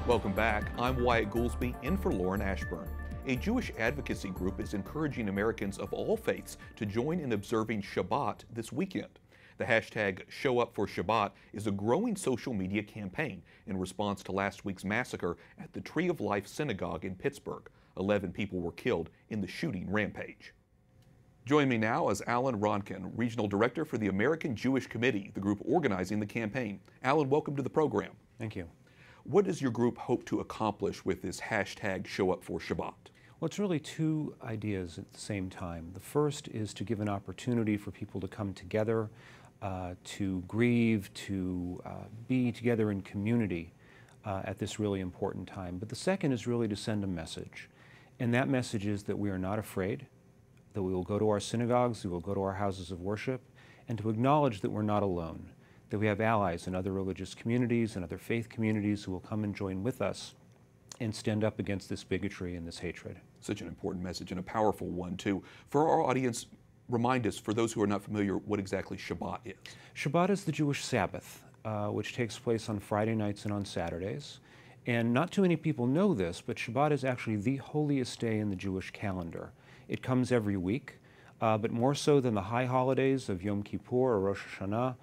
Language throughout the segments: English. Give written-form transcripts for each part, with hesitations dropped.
Welcome back. I'm Wyatt Goolsby, in for Lauren Ashburn. A Jewish advocacy group is encouraging Americans of all faiths to join in observing Shabbat this weekend. The hashtag #ShowUpForShabbat is a growing social media campaign in response to last week's massacre at the Tree of Life Synagogue in Pittsburgh. 11 people were killed in the shooting rampage. Joining me now is Alan Ronkin, Regional Director for the American Jewish Committee, the group organizing the campaign. Alan, welcome to the program. Thank you. What does your group hope to accomplish with this hashtag #ShowUpForShabbat? Well, it's really two ideas at the same time. The first is to give an opportunity for people to come together, to grieve, to be together in community at this really important time. But the second is really to send a message. And that message is that we are not afraid, that we will go to our synagogues, we will go to our houses of worship, and to acknowledge that we're not alone, that we have allies in other religious communities and other faith communities who will come and join with us and stand up against this bigotry and this hatred. Such an important message and a powerful one, too. For our audience, remind us, for those who are not familiar, what exactly Shabbat is. Shabbat is the Jewish Sabbath, which takes place on Friday nights and on Saturdays. And not too many people know this, but Shabbat is actually the holiest day in the Jewish calendar. It comes every week, but more so than the high holidays of Yom Kippur or Rosh Hashanah,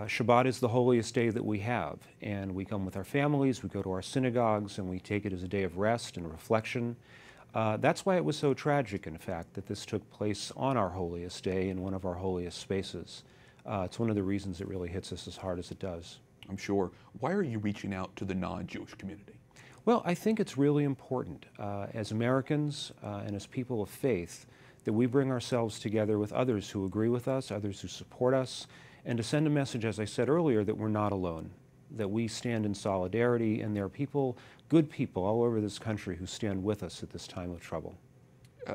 Shabbat is the holiest day that we have, and we come with our families, we go to our synagogues, and we take it as a day of rest and reflection. That's why it was so tragic, in fact, that this took place on our holiest day in one of our holiest spaces. It's one of the reasons it really hits us as hard as it does. I'm sure. Why are you reaching out to the non-Jewish community? Well, I think it's really important as Americans and as people of faith that we bring ourselves together with others who agree with us, others who support us, and to send a message, as I said earlier, that we're not alone, that we stand in solidarity, and there are people, good people all over this country who stand with us at this time of trouble.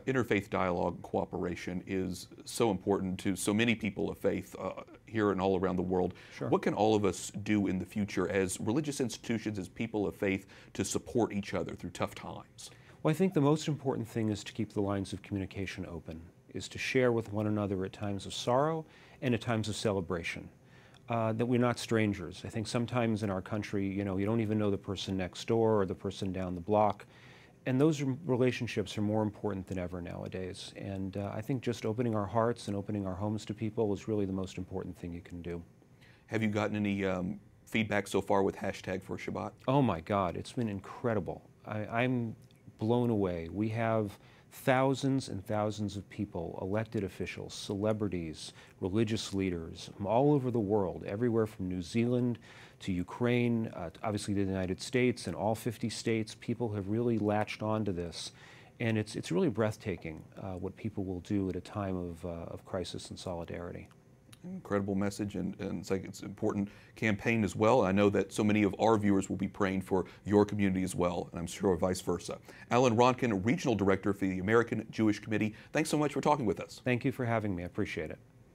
Interfaith dialogue and cooperation is so important to so many people of faith here and all around the world. Sure. What can all of us do in the future as religious institutions, as people of faith, to support each other through tough times? Well, I think the most important thing is to keep the lines of communication open, is to share with one another at times of sorrow and at times of celebration, that we're not strangers. I think sometimes in our country, you don't even know the person next door or the person down the block. And those relationships are more important than ever nowadays. And I think just opening our hearts and opening our homes to people is really the most important thing you can do. Have you gotten any feedback so far with #ShowUpForShabbat? Oh my God, it's been incredible. I'm blown away. We have thousands and thousands of people, elected officials, celebrities, religious leaders from all over the world, everywhere from New Zealand to Ukraine, obviously the United States and all 50 states. People have really latched onto this. And it's really breathtaking what people will do at a time of crisis and solidarity. Incredible message, and it's an important campaign as well. I know that so many of our viewers will be praying for your community as well, and I'm sure vice versa. Alan Ronkin, Regional Director for the American Jewish Committee, thanks so much for talking with us. Thank you for having me. I appreciate it.